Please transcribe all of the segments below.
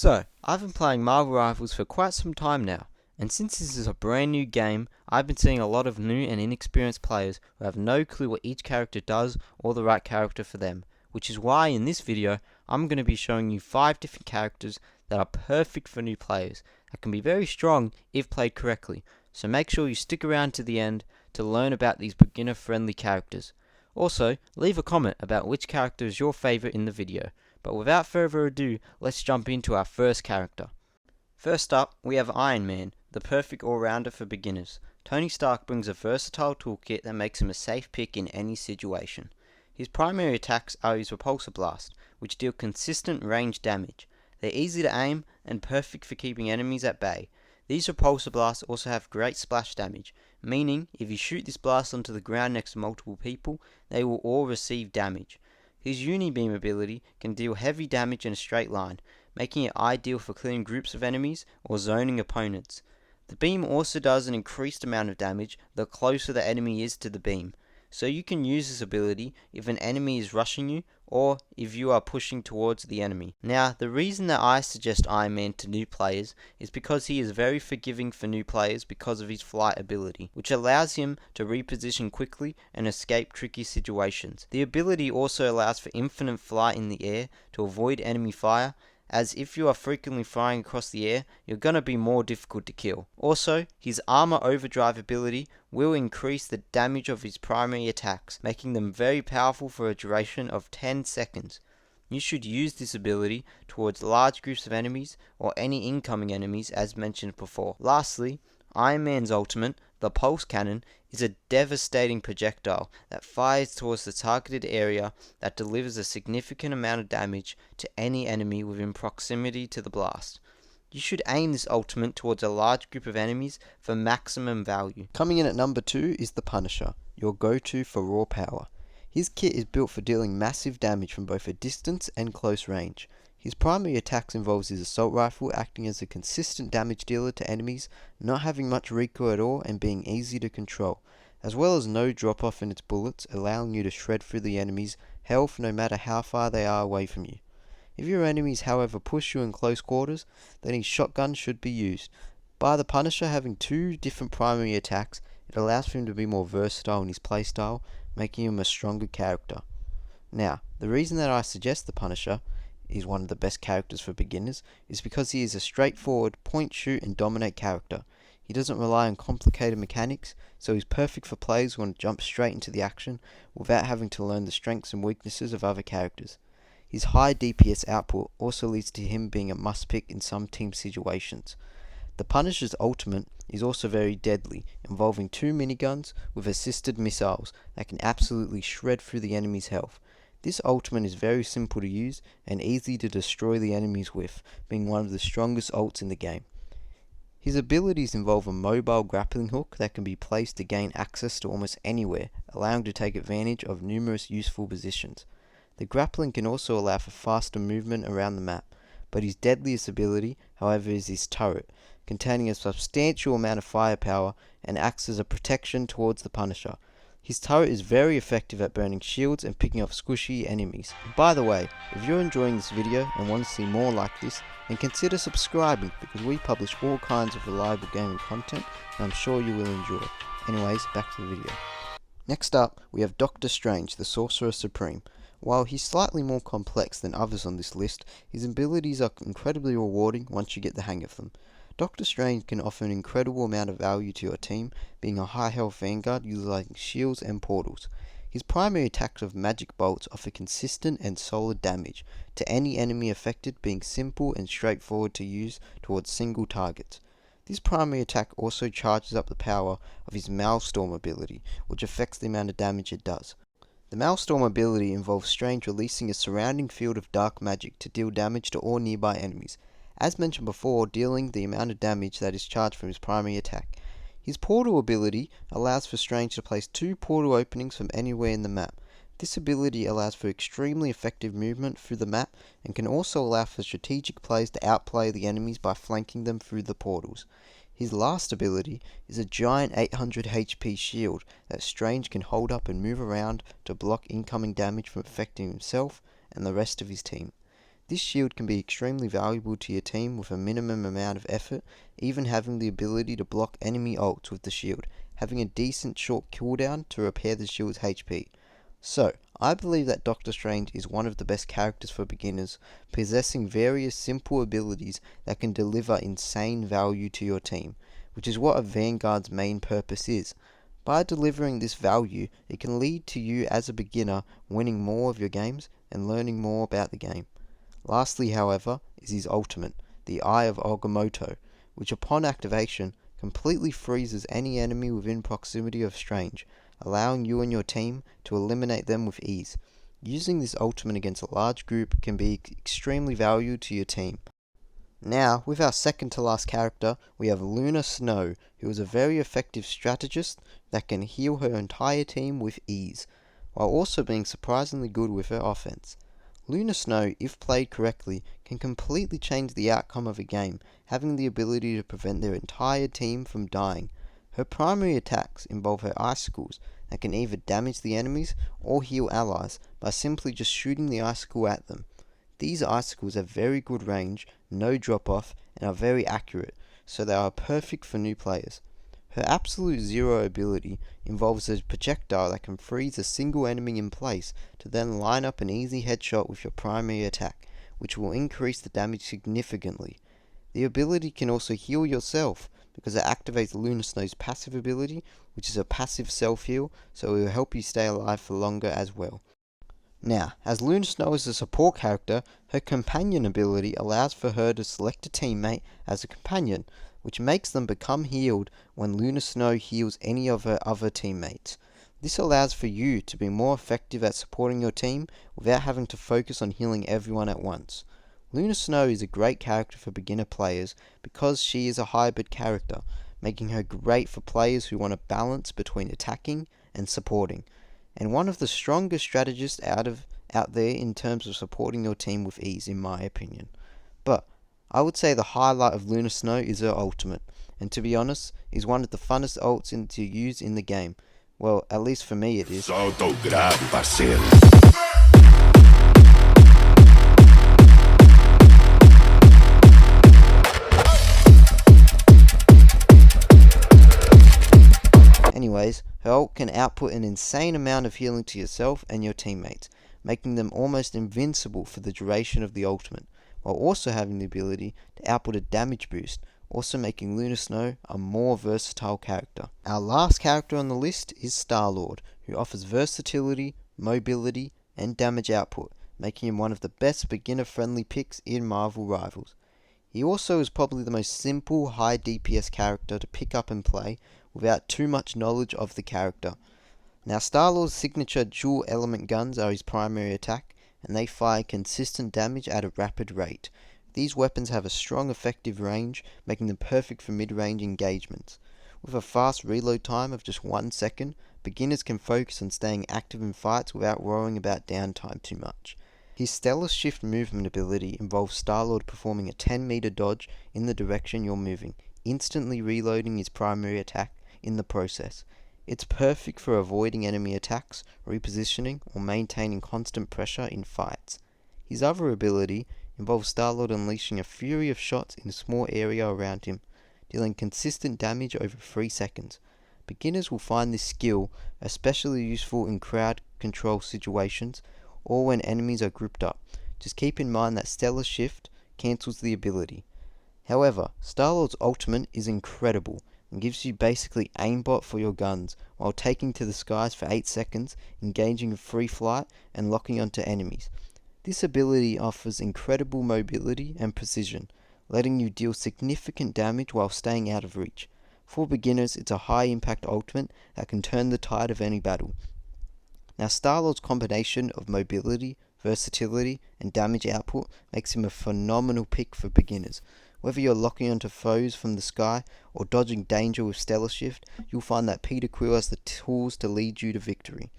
So, I've been playing Marvel Rivals for quite some time now, and since this is a brand new game, I've been seeing a lot of new and inexperienced players who have no clue what each character does or the right character for them, which is why in this video, I'm going to be showing you 5 different characters that are perfect for new players, that can be very strong if played correctly, so make sure you stick around to the end to learn about these beginner-friendly characters. Also, leave a comment about which character is your favourite in the video. But without further ado, let's jump into our first character. First up, we have Iron Man, the perfect all-rounder for beginners. Tony Stark brings a versatile toolkit that makes him a safe pick in any situation. His primary attacks are his Repulsor Blast, which deal consistent range damage. They're easy to aim and perfect for keeping enemies at bay. These Repulsor Blasts also have great splash damage, meaning if you shoot this blast onto the ground next to multiple people, they will all receive damage. His Unibeam ability can deal heavy damage in a straight line, making it ideal for clearing groups of enemies or zoning opponents. The beam also does an increased amount of damage the closer the enemy is to the beam, so you can use this ability if an enemy is rushing you or if you are pushing towards the enemy. Now, the reason that I suggest Iron Man to new players is because he is very forgiving for new players because of his flight ability, which allows him to reposition quickly and escape tricky situations. The ability also allows for infinite flight in the air to avoid enemy fire, as if you are frequently flying across the air, you're gonna be more difficult to kill. Also, his Armor Overdrive ability will increase the damage of his primary attacks, making them very powerful for a duration of 10 seconds. You should use this ability towards large groups of enemies or any incoming enemies as mentioned before. Lastly, Iron Man's ultimate, the Pulse Cannon, is a devastating projectile that fires towards the targeted area that delivers a significant amount of damage to any enemy within proximity to the blast. You should aim this ultimate towards a large group of enemies for maximum value. Coming in at number 2 is the Punisher, your go-to for raw power. His kit is built for dealing massive damage from both a distance and close range. His primary attacks involves his assault rifle acting as a consistent damage dealer to enemies, not having much recoil at all and being easy to control, as well as no drop off in its bullets, allowing you to shred through the enemy's health no matter how far they are away from you. If your enemies however push you in close quarters, then his shotgun should be used. By the Punisher having 2 different primary attacks, it allows for him to be more versatile in his playstyle, making him a stronger character. Now, the reason that I suggest the Punisher is one of the best characters for beginners is because he is a straightforward point, shoot and dominate character. He doesn't rely on complicated mechanics, so he's perfect for players who want to jump straight into the action without having to learn the strengths and weaknesses of other characters. His high DPS output also leads to him being a must pick in some team situations. The Punisher's ultimate is also very deadly, involving 2 miniguns with assisted missiles that can absolutely shred through the enemy's health. This ultimate is very simple to use and easy to destroy the enemies with, being one of the strongest ults in the game. His abilities involve a mobile grappling hook that can be placed to gain access to almost anywhere, allowing to take advantage of numerous useful positions. The grappling can also allow for faster movement around the map, but his deadliest ability, however, is his turret, containing a substantial amount of firepower and acts as a protection towards the Punisher. His turret is very effective at burning shields and picking up squishy enemies. By the way, if you're enjoying this video and want to see more like this, then consider subscribing because we publish all kinds of reliable gaming content and I'm sure you will enjoy. Anyways, back to the video. Next up, we have Doctor Strange, the Sorcerer Supreme. While he's slightly more complex than others on this list, his abilities are incredibly rewarding once you get the hang of them. Doctor Strange can offer an incredible amount of value to your team, being a high health vanguard utilizing shields and portals. His primary attacks of magic bolts offer consistent and solid damage to any enemy affected, being simple and straightforward to use towards single targets. This primary attack also charges up the power of his Maelstrom ability, which affects the amount of damage it does. The Maelstrom ability involves Strange releasing a surrounding field of dark magic to deal damage to all nearby enemies, as mentioned before, dealing the amount of damage that is charged from his primary attack. His portal ability allows for Strange to place 2 portal openings from anywhere in the map. This ability allows for extremely effective movement through the map and can also allow for strategic plays to outplay the enemies by flanking them through the portals. His last ability is a giant 800 HP shield that Strange can hold up and move around to block incoming damage from affecting himself and the rest of his team. This shield can be extremely valuable to your team with a minimum amount of effort, even having the ability to block enemy ults with the shield, having a decent short cooldown to repair the shield's HP. So, I believe that Doctor Strange is one of the best characters for beginners, possessing various simple abilities that can deliver insane value to your team, which is what a Vanguard's main purpose is. By delivering this value, it can lead to you as a beginner winning more of your games and learning more about the game. Lastly, however, is his ultimate, the Eye of Agamotto, which upon activation completely freezes any enemy within proximity of Strange, allowing you and your team to eliminate them with ease. Using this ultimate against a large group can be extremely valuable to your team. Now, with our second to last character, we have Luna Snow, who is a very effective strategist that can heal her entire team with ease, while also being surprisingly good with her offense. Luna Snow, if played correctly, can completely change the outcome of a game, having the ability to prevent their entire team from dying. Her primary attacks involve her icicles that can either damage the enemies or heal allies by simply just shooting the icicle at them. These icicles have very good range, no drop off, and are very accurate, so they are perfect for new players. Her absolute zero ability involves a projectile that can freeze a single enemy in place to then line up an easy headshot with your primary attack, which will increase the damage significantly. The ability can also heal yourself, because it activates Luna Snow's passive ability, which is a passive self-heal, so it will help you stay alive for longer as well. Now, as Luna Snow is a support character, her companion ability allows for her to select a teammate as a companion, which makes them become healed when Luna Snow heals any of her other teammates. This allows for you to be more effective at supporting your team without having to focus on healing everyone at once. Luna Snow is a great character for beginner players because she is a hybrid character, making her great for players who want a balance between attacking and supporting, and one of the strongest strategists out there in terms of supporting your team with ease, in my opinion. But I would say the highlight of Luna Snow is her ultimate, and to be honest, is one of the funnest ults to use in the game. Well, at least for me it is. Solta o grave, parceiro. Anyways, her ult can output an insane amount of healing to yourself and your teammates, making them almost invincible for the duration of the ultimate, while also having the ability to output a damage boost, also making Luna Snow a more versatile character. Our last character on the list is Star-Lord, who offers versatility, mobility, and damage output, making him one of the best beginner-friendly picks in Marvel Rivals. He also is probably the most simple, high DPS character to pick up and play without too much knowledge of the character. Now, Star-Lord's signature dual element guns are his primary attack, and they fire consistent damage at a rapid rate. These weapons have a strong effective range, making them perfect for mid-range engagements. With a fast reload time of just 1 second, beginners can focus on staying active in fights without worrying about downtime too much. His stellar shift movement ability involves Star-Lord performing a 10-meter dodge in the direction you're moving, instantly reloading his primary attack in the process. It's perfect for avoiding enemy attacks, repositioning, or maintaining constant pressure in fights. His other ability involves Star-Lord unleashing a fury of shots in a small area around him, dealing consistent damage over 3 seconds. Beginners will find this skill especially useful in crowd control situations or when enemies are grouped up. Just keep in mind that Stellar Shift cancels the ability. However, Star-Lord's ultimate is incredible and gives you basically aimbot for your guns while taking to the skies for 8 seconds, engaging in free flight and locking onto enemies. This ability offers incredible mobility and precision, letting you deal significant damage while staying out of reach. For beginners, it's a high impact ultimate that can turn the tide of any battle. Now, Star-Lord's combination of mobility, versatility, and damage output makes him a phenomenal pick for beginners. Whether you're locking onto foes from the sky or dodging danger with Stellar Shift, you'll find that Peter Quill has the tools to lead you to victory.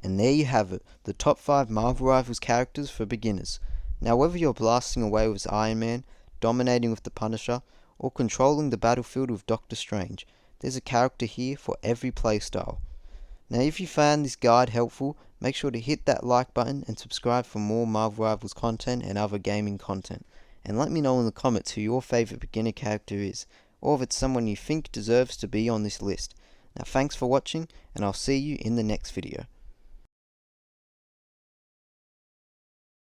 And there you have it, the top 5 Marvel Rivals characters for beginners. Now, whether you're blasting away with Iron Man, dominating with the Punisher, or controlling the battlefield with Doctor Strange, there's a character here for every playstyle. Now if you found this guide helpful, make sure to hit that like button and subscribe for more Marvel Rivals content and other gaming content. And let me know in the comments who your favourite beginner character is, or if it's someone you think deserves to be on this list. Now thanks for watching, and I'll see you in the next video.